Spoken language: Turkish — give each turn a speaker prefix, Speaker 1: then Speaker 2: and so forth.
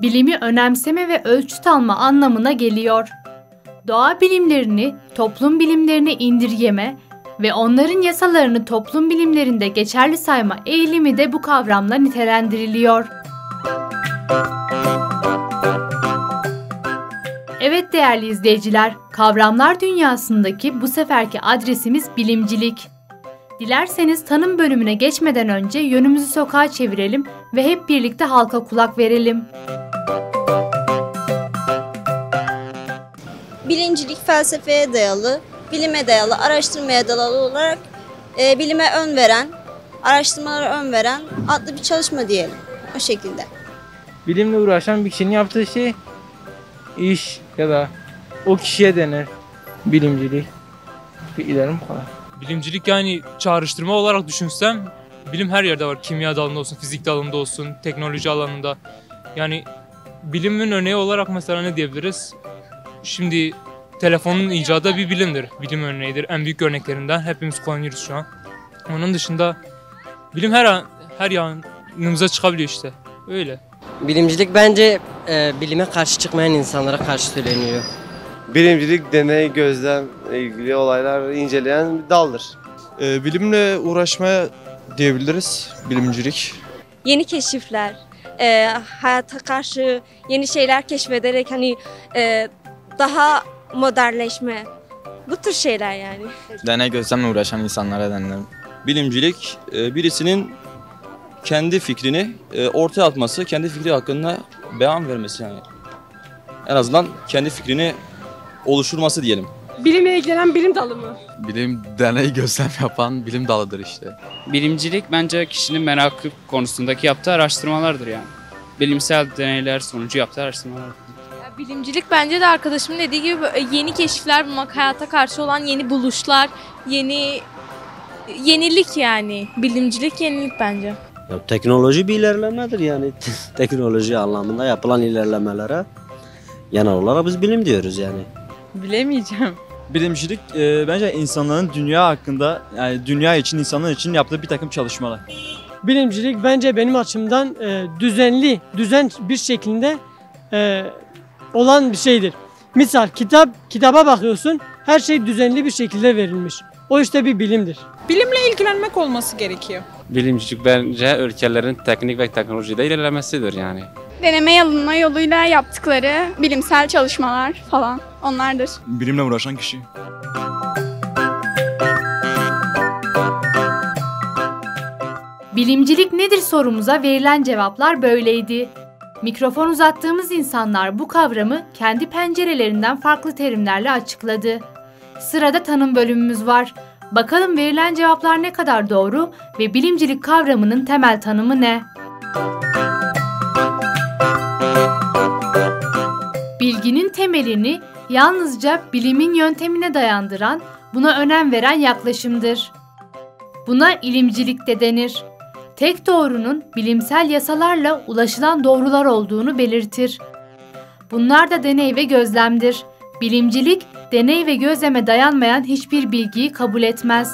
Speaker 1: bilimi önemseme ve ölçüt alma anlamına geliyor. Doğa bilimlerini toplum bilimlerine indirgeme ve onların yasalarını toplum bilimlerinde geçerli sayma eğilimi de bu kavramla nitelendiriliyor. Evet değerli izleyiciler, kavramlar dünyasındaki bu seferki adresimiz bilimcilik. Dilerseniz tanım bölümüne geçmeden önce yönümüzü sokağa çevirelim ve hep birlikte halka kulak verelim.
Speaker 2: Bilimcilik felsefeye dayalı, bilime dayalı, araştırmaya dayalı olarak bilime ön veren, araştırmalara ön veren adlı bir çalışma diyelim. O şekilde.
Speaker 3: Bilimle uğraşan bir kişinin yaptığı şey iş ya da o kişiye denir bilimcilik. Bir ilerim falan.
Speaker 4: Bilimcilik yani çağrıştırma olarak düşünsem bilim her yerde var. Kimya dalında olsun, fizik dalında olsun, teknoloji alanında. Yani bilimin örneği olarak mesela ne diyebiliriz? Şimdi telefonun icadı bir bilimdir. Bilim örneğidir. En büyük örneklerinden hepimiz kullanıyoruz şu an. Onun dışında bilim her yanımıza çıkabiliyor işte. Öyle.
Speaker 5: Bilimcilik bence bilime karşı çıkmayan insanlara karşı söyleniyor.
Speaker 6: Bilimcilik deney, gözlem ilgili olaylar inceleyen bir daldır.
Speaker 7: Bilimle uğraşmaya diyebiliriz bilimcilik.
Speaker 2: Yeni keşifler, hayata karşı yeni şeyler keşfederek daha modernleşme. Bu tür şeyler yani.
Speaker 8: Deney gözlemle uğraşan insanlara denilir.
Speaker 9: Bilimcilik birisinin kendi fikrini ortaya atması, kendi fikri hakkında beyan vermesi yani. En azından kendi fikrini oluşturması diyelim.
Speaker 10: Bilimle ilgilenen bilim dalı mı?
Speaker 8: Bilim deney gözlem yapan bilim dalıdır işte.
Speaker 11: Bilimcilik bence kişinin merakı konusundaki yaptığı araştırmalardır yani. Bilimsel deneyler sonucu yaptığı araştırmalar.
Speaker 12: Bilimcilik bence de arkadaşımın dediği gibi yeni keşifler bulmak, hayata karşı olan yeni buluşlar, yenilik yani. Bilimcilik yenilik bence.
Speaker 13: Ya, teknoloji bir ilerlemedir yani. Teknoloji anlamında yapılan ilerlemelere genel olarak biz bilim diyoruz yani.
Speaker 14: Bilemeyeceğim.
Speaker 15: Bilimcilik bence insanların dünya hakkında, yani dünya için, insanlar için yaptığı bir takım çalışmalar.
Speaker 10: Bilimcilik bence benim açımdan düzen bir şeklinde olan bir şeydir. Misal kitaba bakıyorsun, her şey düzenli bir şekilde verilmiş. O işte bir bilimdir.
Speaker 14: Bilimle ilgilenmek olması gerekiyor.
Speaker 11: Bilimcilik bence ülkelerin teknik ve teknolojide ilerlemesidir yani.
Speaker 16: Deneme yanılma yoluyla yaptıkları bilimsel çalışmalar falan onlardır.
Speaker 7: Bilimle uğraşan kişi.
Speaker 1: Bilimcilik nedir sorumuza verilen cevaplar böyleydi. Mikrofon uzattığımız insanlar bu kavramı kendi pencerelerinden farklı terimlerle açıkladı. Sırada tanım bölümümüz var. Bakalım verilen cevaplar ne kadar doğru ve bilimcilik kavramının temel tanımı ne? Bilginin temelini yalnızca bilimin yöntemine dayandıran, buna önem veren yaklaşımdır. Buna ilimcilik de denir. Tek doğrunun bilimsel yasalarla ulaşılan doğrular olduğunu belirtir. Bunlar da deney ve gözlemdir. Bilimcilik, deney ve gözleme dayanmayan hiçbir bilgiyi kabul etmez.